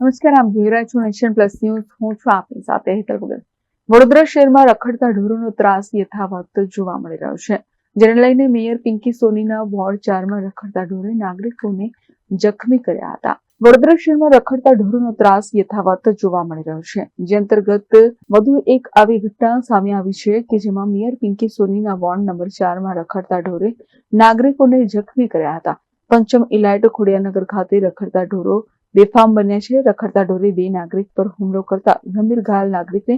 નમસ્કાર, આપ જોઈ રહ્યા છો નેશન પ્લસ ન્યૂઝ. હું છું આપની સાથે હેતલ ભગત. વડોદરા શહેરમાં રખડતા ઢોરોનો ત્રાસ યથાવત જોવા મળી રહ્યો છે, જેને લઈને મેયર પિંકી સોનીના વોર્ડ 4માં રખડતા ઢોરે નાગરિકોને જખમી કર્યા હતા. વડોદરા શહેરમાં રખડતા ઢોરોનો ત્રાસ યથાવત જોવા મળી રહ્યો છે, જે અંતર્ગત વધુ એક આવી ઘટના સામે આવી છે કે જેમાં મેયર પિંકી સોનીના વોર્ડ નંબર 4માં રખડતા ઢોરે નાગરિકોને જખમી કર્યા હતા. પંચમ ઇલાઇટ ખોડિયારનગર ખાતે રખડતા ઢોરો બેફામ બન્યા છે. રખડતા ઢોરે બે નાગરિક પર હુમલો કરતા ગંભીર ઘાયલ નાગરિકને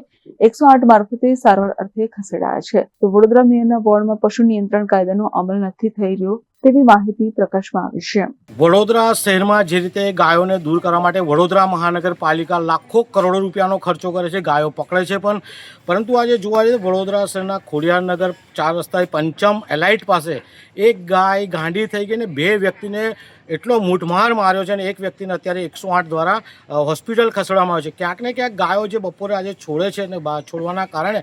108 મારફતે સારવાર અર્થે ખસેડાયા છે. તો વડોદરા મેયરના વોર્ડમાં પશુ નિયંત્રણ કાયદાનો અમલ નથી થઈ રહ્યો તેવી માહિતી પ્રકાશમાં આવી છે. વડોદરા શહેરમાં જે રીતે ગાયોને દૂર કરવા માટે વડોદરા મહાનગરપાલિકા લાખો કરોડો રૂપિયાનો ખર્ચો કરે છે, ગાયો પકડે છે, પરંતુ આજે જોવા જઈએ વડોદરા શહેરના ખોડિયારનગર 4 રસ્તા પંચમ એલાઇટ પાસે એક ગાય ગાંડી થઈ ગઈ ને બે વ્યક્તિને એટલો મૂઠમાર માર્યો છે અને એક વ્યક્તિને અત્યારે 108 દ્વારા હોસ્પિટલ ખસેડવામાં આવ્યો છે. ક્યાંક ને ક્યાંક ગાયો જે બપોરે આજે છોડે છે અને છોડવાના કારણે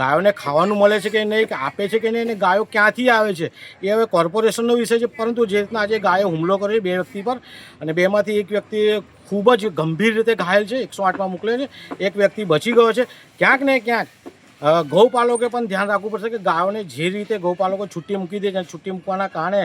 ગાયોને ખાવાનું મળે છે કે નહીં, કે આપે છે કે નહીં, અને ગાયો ક્યાંથી આવે છે એ હવે કોર્પોરેશનનો વિષય છે. પરંતુ જે રીતના આજે ગાયો હુમલો કર્યો બે વ્યક્તિ પર અને બેમાંથી એક વ્યક્તિ ખૂબ જ ગંભીર રીતે ઘાયલ છે, 108માં મોકલે છે, એક વ્યક્તિ બચી ગયો છે. ક્યાંક ને ક્યાંક ગૌપાલકે પણ ધ્યાન રાખવું પડશે કે ગાયોને જે રીતે ગૌપાલકો છૂટી મૂકી દે છે, છૂટી મૂકવાના કારણે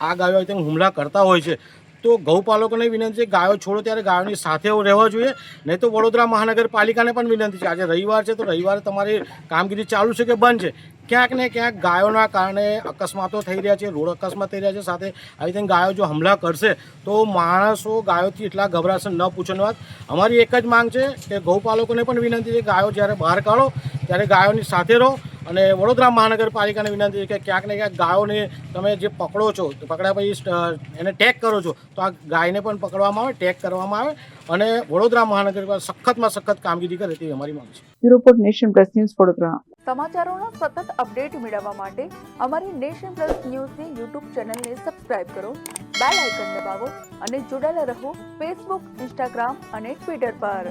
આ ગાયો તે હુમલા કરતા હોય છે. તો ગૌપાલકોને વિનંતી છે, ગાયો છોડો ત્યારે ગાયોની સાથે રહેવા જોઈએ. નહીં તો વડોદરા મહાનગરપાલિકાને પણ વિનંતી છે, આજે રવિવાર છે તો રવિવારે તમારી કામગીરી ચાલુ છે કે બંધ છે? ક્યાંક ને ક્યાંક ગાયોના કારણે અકસ્માતો થઈ રહ્યા છે, રોડ અકસ્માત થઈ રહ્યા છે. સાથે આવી રીતે ગાયો જો હુમલા કરશે તો માણસો ગાયોથી એટલા ગભરાશે ન પૂછવાની વાત. અમારી એક જ માંગ છે કે ગૌપાલકોને પણ વિનંતી છે, ગાયો જ્યારે બહાર કાઢો ત્યારે ગાયોની સાથે રહો. અને વડોદરા મહાનગરપાલિકાને વિનંતી છે કે ક્યાંક ને ક્યાંક ગાયોને તમે જે પકડો છો, પકડ્યા પછી એને ટેગ કરો છો, તો આ ગાયને પણ પકડવામાં આવે, ટેગ કરવામાં આવે અને વડોદરા મહાનગરપાલિકા સખતમાં સખત કામગીરી કરે તેવી અમારી માંગ છે. Report Nation Plus News Vadodara. સમાચારોનો સતત અપડેટ મેળવવા માટે અમારી નેશન પ્લસ ન્યૂઝની યુટ્યુબ ચેનલને સબસ્ક્રાઇબ કરો, બેલ આઇકન દબાવો અને જોડાયેલા રહો ફેસબુક, ઇન્સ્ટાગ્રામ અને ટ્વિટર પર.